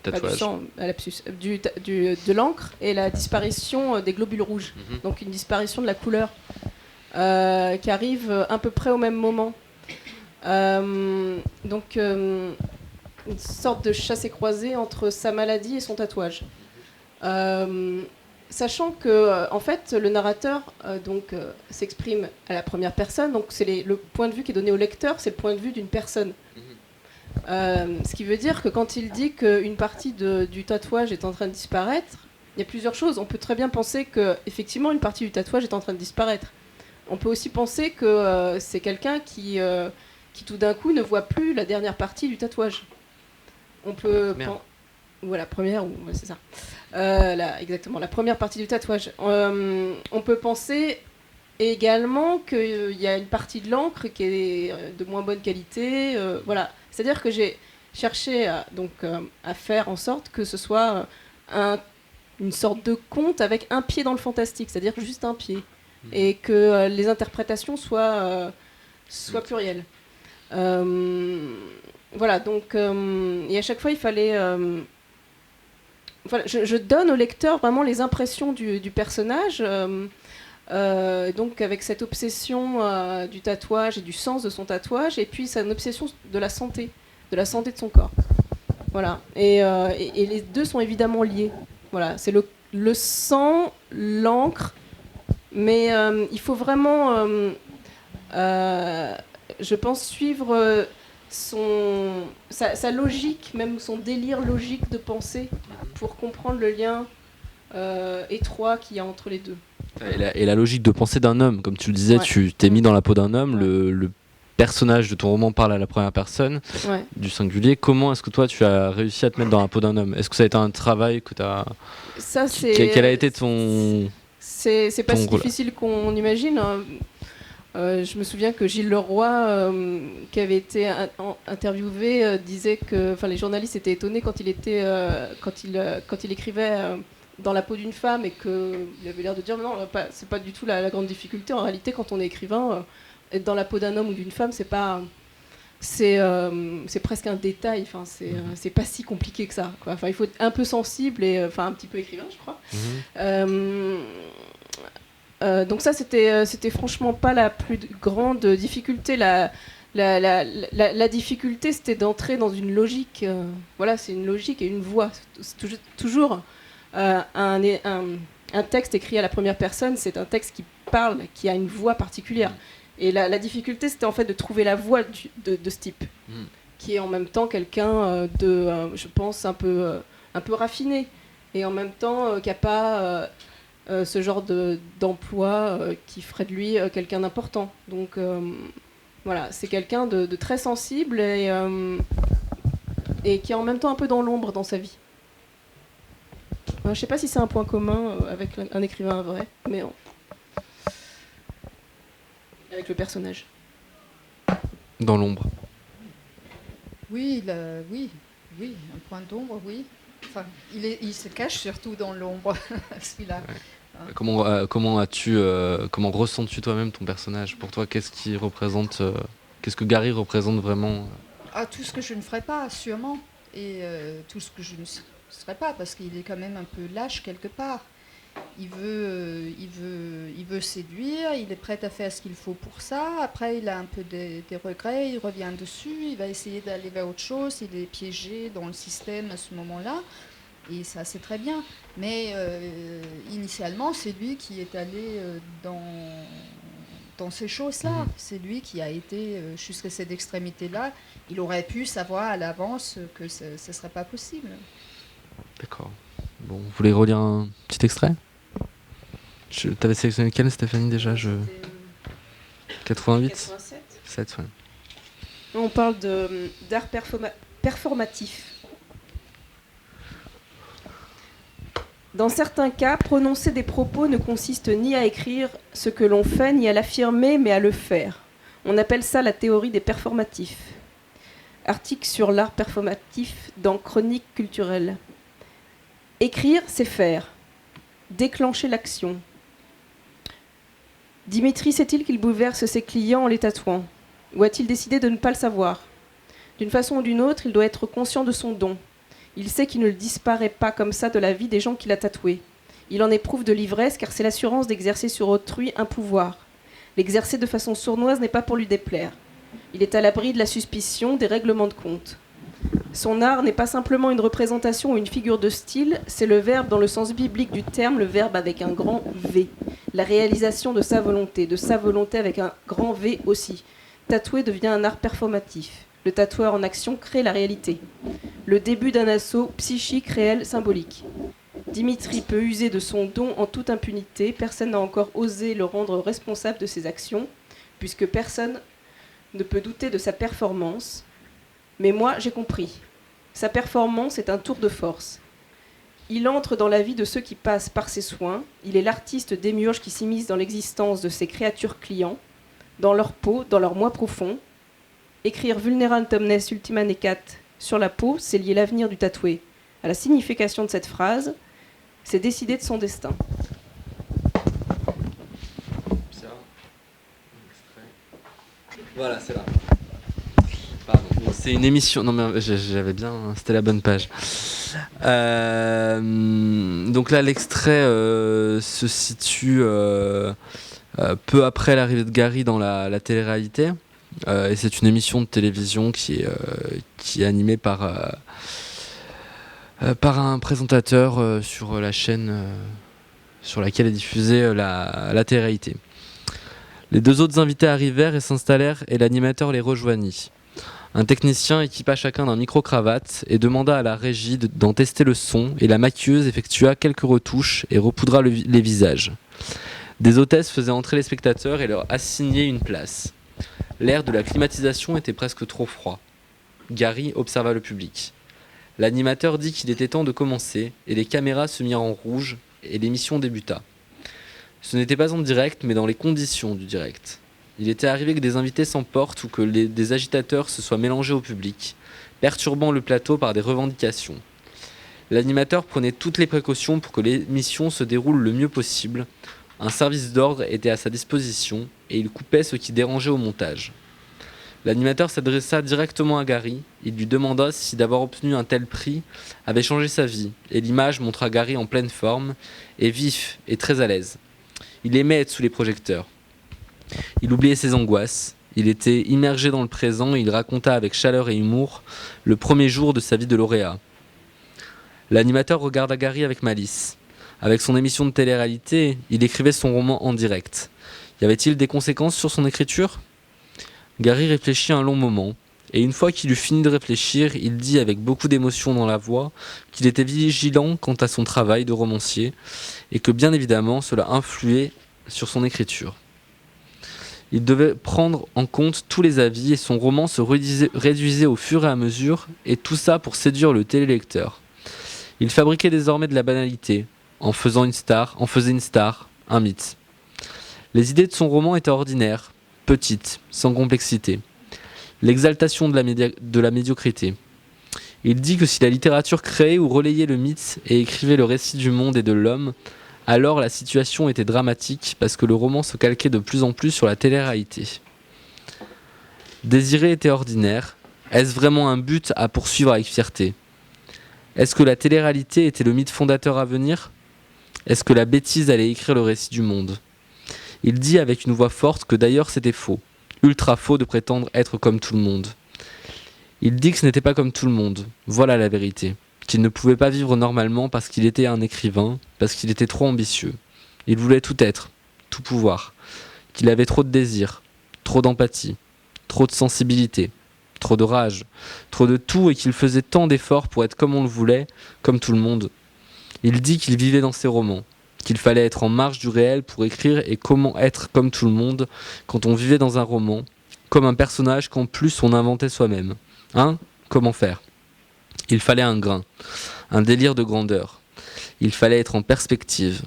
tatouage. Du sang, de l'encre, et la disparition des globules rouges. Donc une disparition de la couleur qui arrive à peu près au même moment. Donc une sorte de chassé-croisé entre sa maladie et son tatouage. Sachant que en fait le narrateur s'exprime à la première personne, donc c'est le point de vue qui est donné au lecteur, c'est le point de vue d'une personne. Ce qui veut dire que quand il dit qu'une partie du tatouage est en train de disparaître, il y a plusieurs choses. On peut très bien penser qu'effectivement une partie du tatouage est en train de disparaître. On peut aussi penser que c'est quelqu'un qui tout d'un coup ne voit plus la dernière partie du tatouage. On peut... Voilà, c'est ça. Exactement, la première partie du tatouage. On peut penser également qu'il y a une partie de l'encre qui est de moins bonne qualité. Voilà. C'est-à-dire que j'ai cherché à faire en sorte que ce soit une sorte de conte avec un pied dans le fantastique, c'est-à-dire juste un pied. Et que les interprétations soient plurielles. Voilà, donc, et à chaque fois, il fallait... je donne au lecteur vraiment les impressions du personnage, donc avec cette obsession du tatouage et du sens de son tatouage, et puis c'est une obsession de la santé de son corps. Voilà, et les deux sont évidemment liés. Voilà, c'est le sang, l'encre, mais il faut vraiment, je pense, suivre sa logique, même son délire logique de pensée, pour comprendre le lien étroit qu'il y a entre les deux. Et la logique de pensée d'un homme, comme tu le disais, tu t'es mis dans la peau d'un homme, le personnage de ton roman parle à la première personne, du singulier. Comment est-ce que toi tu as réussi à te mettre dans la peau d'un homme? Est-ce que ça a été un travail que tu as... Quel a été ton... C'est pas si difficile qu'on imagine. Je me souviens que Gilles Leroy, qui avait été interviewé, disait que les journalistes étaient étonnés quand il écrivait dans la peau d'une femme, et qu'il avait l'air de dire non, c'est pas du tout la grande difficulté. En réalité, quand on est écrivain, être dans la peau d'un homme ou d'une femme, c'est presque un détail. C'est pas si compliqué que ça, quoi. Il faut être un peu sensible et un petit peu écrivain, je crois. Donc ça, c'était franchement pas la plus grande difficulté. La difficulté, c'était d'entrer dans une logique. Voilà, c'est une logique et une voix. C'est toujours un texte écrit à la première personne, c'est un texte qui parle, qui a une voix particulière. Et la difficulté, c'était en fait de trouver la voix de ce type. qui est en même temps quelqu'un je pense, un peu raffiné, et en même temps qui n'a pas ce genre d'emploi qui ferait de lui quelqu'un d'important. Donc voilà, c'est quelqu'un de très sensible et qui est en même temps un peu dans l'ombre dans sa vie. Je ne sais pas si c'est un point commun avec un écrivain vrai, mais avec le personnage. Dans l'ombre. Oui, oui, un point d'ombre, oui. Enfin, il se cache surtout dans l'ombre, celui-là. Ouais. Comment ressens-tu toi-même ton personnage? Pour toi, qu'est-ce que Gary représente vraiment? Tout ce que je ne ferais pas, sûrement. Et tout ce que je ne ferais pas, parce qu'il est quand même un peu lâche quelque part. Il veut séduire, il est prêt à faire ce qu'il faut pour ça. Après, il a un peu des regrets, il revient dessus, il va essayer d'aller vers autre chose. Il est piégé dans le système à ce moment-là. Et ça, c'est très bien. Mais initialement, c'est lui qui est allé dans ces choses-là. C'est lui qui a été jusqu'à cette extrémité-là. Il aurait pu savoir à l'avance que ce ne serait pas possible. D'accord. Bon, vous voulez relire un petit extrait? T'avais sélectionné quel, Stéphanie, déjà? 88 87. 7, ouais. On parle d'art performatif. Dans certains cas, prononcer des propos ne consiste ni à écrire ce que l'on fait, ni à l'affirmer, mais à le faire. On appelle ça la théorie des performatifs. Article sur l'art performatif dans Chronique culturelle. Écrire, c'est faire. Déclencher l'action. Dimitri sait-il qu'il bouleverse ses clients en les tatouant? Ou a-t-il décidé de ne pas le savoir? D'une façon ou d'une autre, il doit être conscient de son don. Il sait qu'il ne disparaît pas comme ça de la vie des gens qu'il a tatoués. Il en éprouve de l'ivresse car c'est l'assurance d'exercer sur autrui un pouvoir. L'exercer de façon sournoise n'est pas pour lui déplaire. Il est à l'abri de la suspicion, des règlements de compte. Son art n'est pas simplement une représentation ou une figure de style, c'est le verbe dans le sens biblique du terme, le verbe avec un grand V. La réalisation de sa volonté avec un grand V aussi. Tatouer devient un art performatif. Le tatoueur en action crée la réalité. Le début d'un assaut psychique, réel, symbolique. Dimitri peut user de son don en toute impunité. Personne n'a encore osé le rendre responsable de ses actions, puisque personne ne peut douter de sa performance. Mais moi, j'ai compris. Sa performance est un tour de force. Il entre dans la vie de ceux qui passent par ses soins. Il est l'artiste démiurge qui s'immisce dans l'existence de ses créatures clients, dans leur peau, dans leur moi profond. Écrire vulnerandum omnes ultima necat sur la peau, c'est lier l'avenir du tatoué à la signification de cette phrase, c'est décider de son destin. Voilà, c'est là. Pardon. C'est une émission. Non mais j'avais bien. C'était la bonne page. Donc là, l'extrait se situe peu après l'arrivée de Gary dans la télé-réalité. Et c'est une émission de télévision qui est animée par un présentateur sur la chaîne sur laquelle est diffusée la télé-réalité. Les deux autres invités arrivèrent et s'installèrent et l'animateur les rejoignit. Un technicien équipa chacun d'un micro-cravate et demanda à la régie d'en tester le son et la maquilleuse effectua quelques retouches et repoudra les visages. Des hôtesses faisaient entrer les spectateurs et leur assignaient une place. L'air de la climatisation était presque trop froid. Gary observa le public. L'animateur dit qu'il était temps de commencer et les caméras se mirent en rouge et l'émission débuta. Ce n'était pas en direct mais dans les conditions du direct. Il était arrivé que des invités s'emportent ou que des agitateurs se soient mélangés au public, perturbant le plateau par des revendications. L'animateur prenait toutes les précautions pour que l'émission se déroule le mieux possible. Un service d'ordre était à sa disposition et il coupait ce qui dérangeait au montage. L'animateur s'adressa directement à Gary. Il lui demanda si d'avoir obtenu un tel prix avait changé sa vie, et l'image montra Gary en pleine forme, et vif et très à l'aise. Il aimait être sous les projecteurs. Il oubliait ses angoisses. Il était immergé dans le présent et il raconta avec chaleur et humour le premier jour de sa vie de lauréat. L'animateur regarda Gary avec malice. Avec son émission de télé-réalité, il écrivait son roman en direct. Y avait-il des conséquences sur son écriture ? Gary réfléchit un long moment. Et une fois qu'il eut fini de réfléchir, il dit avec beaucoup d'émotion dans la voix qu'il était vigilant quant à son travail de romancier et que bien évidemment cela influait sur son écriture. Il devait prendre en compte tous les avis et son roman se réduisait au fur et à mesure, et tout ça pour séduire le télélecteur. Il fabriquait désormais de la banalité, en faisait une star, un mythe. Les idées de son roman étaient ordinaires, petites, sans complexité. L'exaltation de la médiocrité. Il dit que si la littérature créait ou relayait le mythe et écrivait le récit du monde et de l'homme, alors la situation était dramatique parce que le roman se calquait de plus en plus sur la télé-réalité. Désirer était ordinaire. Est-ce vraiment un but à poursuivre avec fierté ? Est-ce que la télé-réalité était le mythe fondateur à venir ? Est-ce que la bêtise allait écrire le récit du monde ? Il dit avec une voix forte que d'ailleurs c'était faux, ultra faux de prétendre être comme tout le monde. Il dit que ce n'était pas comme tout le monde, voilà la vérité. Qu'il ne pouvait pas vivre normalement parce qu'il était un écrivain, parce qu'il était trop ambitieux. Il voulait tout être, tout pouvoir. Qu'il avait trop de désirs, trop d'empathie, trop de sensibilité, trop de rage, trop de tout et qu'il faisait tant d'efforts pour être comme on le voulait, comme tout le monde. Il dit qu'il vivait dans ses romans, qu'il fallait être en marge du réel pour écrire et comment être comme tout le monde quand on vivait dans un roman, comme un personnage qu'en plus on inventait soi-même. Hein ? Comment faire ? Il fallait un grain, un délire de grandeur. Il fallait être en perspective,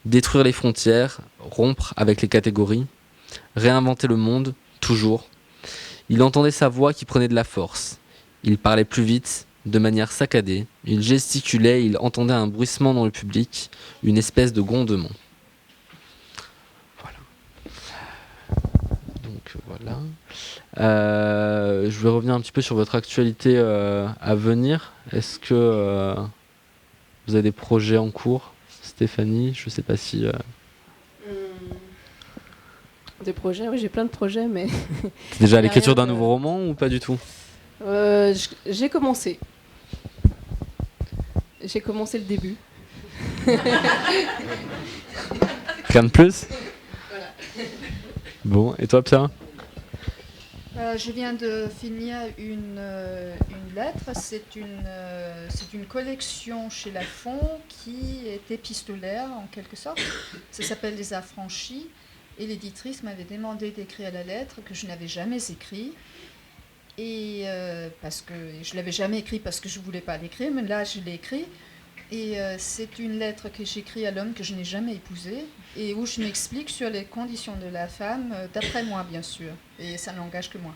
détruire les frontières, rompre avec les catégories, réinventer le monde, toujours. Il entendait sa voix qui prenait de la force. Il parlait plus vite, de manière saccadée. Il gesticulait, il entendait un bruissement dans le public, une espèce de grondement. Voilà. Donc voilà. Je vais revenir un petit peu sur votre actualité à venir. Est-ce que vous avez des projets en cours, Stéphanie ? Je ne sais pas si... Des projets, oui, j'ai plein de projets, mais... C'est déjà à l'écriture d'un nouveau roman ou pas du tout ? J'ai commencé. J'ai commencé le début. Rien de plus ? Voilà. Bon, et toi, Pierre ? Je viens de finir une lettre. C'est une collection chez Lafon qui est épistolaire en quelque sorte. Ça s'appelle Les Affranchis. Et l'éditrice m'avait demandé d'écrire la lettre que je n'avais jamais écrite. Et parce que je ne l'avais jamais écrit parce que je ne voulais pas l'écrire, mais là je l'ai écrit. Et c'est une lettre que j'écris à l'homme que je n'ai jamais épousé et où je m'explique sur les conditions de la femme, d'après moi bien sûr. Et ça n'engage que moi.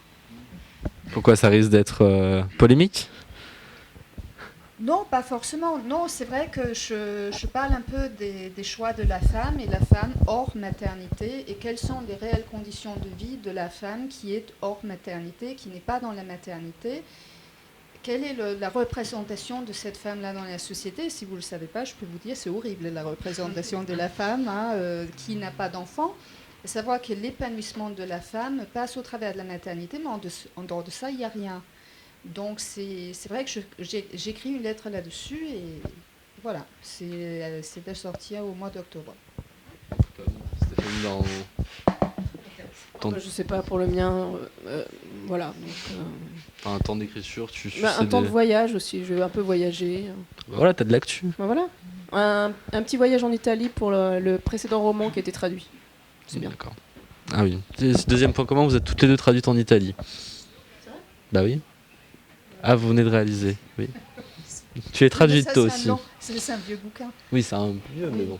Pourquoi ça risque d'être polémique ? Non, pas forcément. Non, c'est vrai que je parle un peu des choix de la femme et la femme hors maternité et quelles sont les réelles conditions de vie de la femme qui est hors maternité, qui n'est pas dans la maternité. Quelle est la représentation de cette femme-là dans la société ? Si vous ne le savez pas, je peux vous dire, c'est horrible la représentation de la femme qui n'a pas d'enfant. Et savoir que l'épanouissement de la femme passe au travers de la maternité, mais en dehors de ça, il n'y a rien. Donc c'est vrai que j'écris une lettre là-dessus et voilà, c'est de sortir au mois d'octobre. Stéphanie, Je sais pas pour le mien, voilà. Un temps d'écriture, un temps de voyage aussi, je veux un peu voyager. Voilà, t'as de l'actu. Voilà, un petit voyage en Italie pour le précédent roman qui a été traduit. C'est bien. D'accord. Ah oui. Deuxième point commun, vous êtes toutes les deux traduites en Italie. C'est vrai ? Bah oui. Ah, vous venez de réaliser, oui. Tu es traduite toi aussi. C'est un vieux bouquin. Oui, c'est un vieux, mais bon.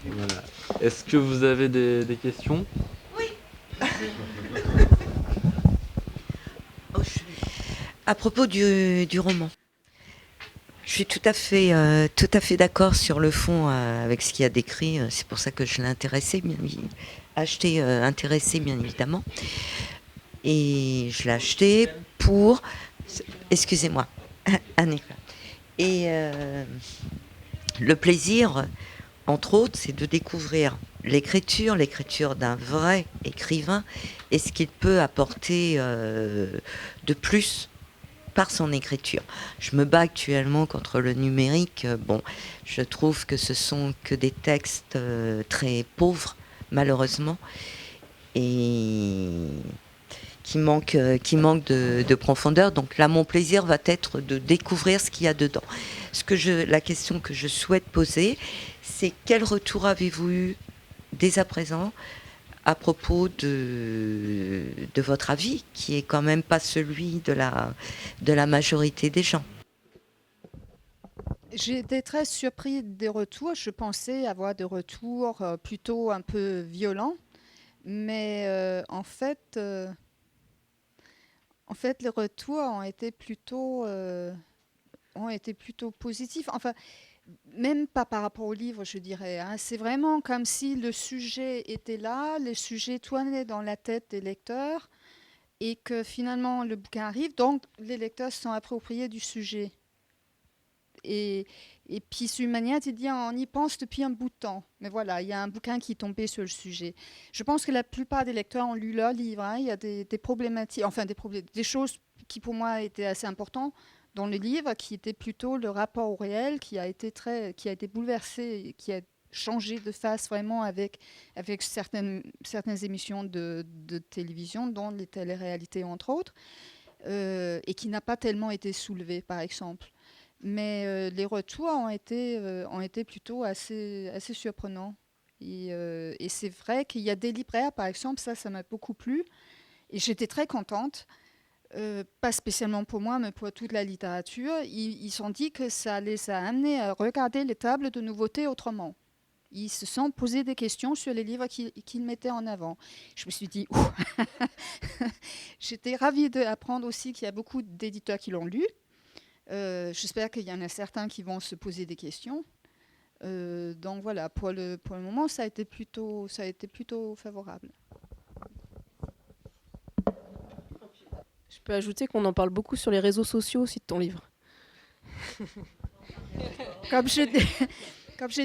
Voilà. Est-ce que vous avez des questions ? Oui. À propos du roman, je suis tout à fait d'accord sur le fond avec ce qu'il y a décrit. C'est pour ça que je l'ai intéressé, intéressé bien évidemment. Et je l'ai acheté pour... Excusez-moi, Annie. Et le plaisir, entre autres, c'est de découvrir l'écriture d'un vrai écrivain et ce qu'il peut apporter de plus par son écriture. Je me bats actuellement contre le numérique. Bon, je trouve que ce sont que des textes très pauvres, malheureusement, et de profondeur. Donc là, mon plaisir va être de découvrir ce qu'il y a dedans. La question que je souhaite poser, c'est quel retour avez-vous eu dès à présent à propos de votre avis, qui est quand même pas celui de la majorité des gens. J'ai été très surpris des retours. Je pensais avoir des retours plutôt un peu violents, mais en fait, les retours ont été plutôt positifs. Enfin, même pas par rapport au livre, je dirais. Hein. C'est vraiment comme si le sujet était là, le sujet tournait dans la tête des lecteurs, et que finalement le bouquin arrive, donc les lecteurs se sont appropriés du sujet. Et puis c'est une manière de dire, on y pense depuis un bout de temps. Mais voilà, il y a un bouquin qui est tombé sur le sujet. Je pense que la plupart des lecteurs ont lu leur livre. Hein. Il y a des problématiques, enfin des choses qui pour moi étaient assez importantes dans le livre, qui était plutôt le rapport au réel, qui a été bouleversé, qui a changé de face vraiment avec certaines émissions de télévision, dont les téléréalités entre autres, et qui n'a pas tellement été soulevé, par exemple. Mais les retours ont été plutôt assez surprenants. Et c'est vrai qu'il y a des libraires, par exemple, ça m'a beaucoup plu, et j'étais très contente. Pas spécialement pour moi, mais pour toute la littérature, ils se sont dit que ça les a amenés à regarder les tables de nouveautés autrement. Ils se sont posés des questions sur les livres qu'ils mettaient en avant. Je me suis dit, j'étais ravie d'apprendre aussi qu'il y a beaucoup d'éditeurs qui l'ont lu. J'espère qu'il y en a certains qui vont se poser des questions. Donc voilà, pour le moment, ça a été plutôt favorable. Je peux ajouter qu'on en parle beaucoup sur les réseaux sociaux aussi de ton livre. Comme j'ai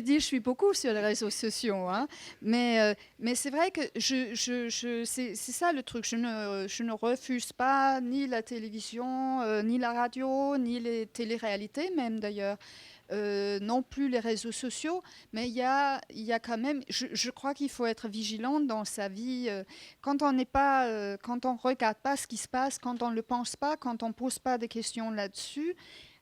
dit, je suis beaucoup sur les réseaux sociaux, hein. Mais c'est vrai que c'est ça le truc. Je ne refuse pas ni la télévision, ni la radio, ni les téléréalités même d'ailleurs. Non plus les réseaux sociaux, mais il y a quand même, je crois qu'il faut être vigilant dans sa vie quand on regarde pas ce qui se passe, quand on ne le pense pas, quand on pose pas des questions là-dessus,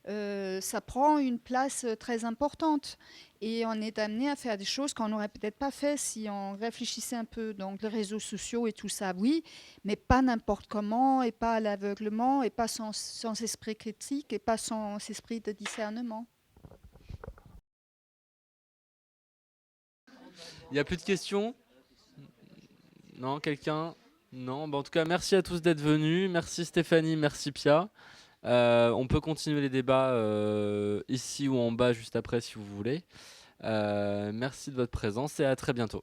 ça prend une place très importante, et on est amené à faire des choses qu'on n'aurait peut-être pas fait si on réfléchissait un peu. Donc les réseaux sociaux et tout ça, oui, mais pas n'importe comment, et pas à l'aveuglement, et pas sans esprit critique, et pas sans esprit de discernement. Il n'y a plus de questions? Non, quelqu'un? Non, en tout cas, merci à tous d'être venus. Merci Stéphanie, merci Pia. On peut continuer les débats ici ou en bas juste après si vous voulez. Merci de votre présence et à très bientôt.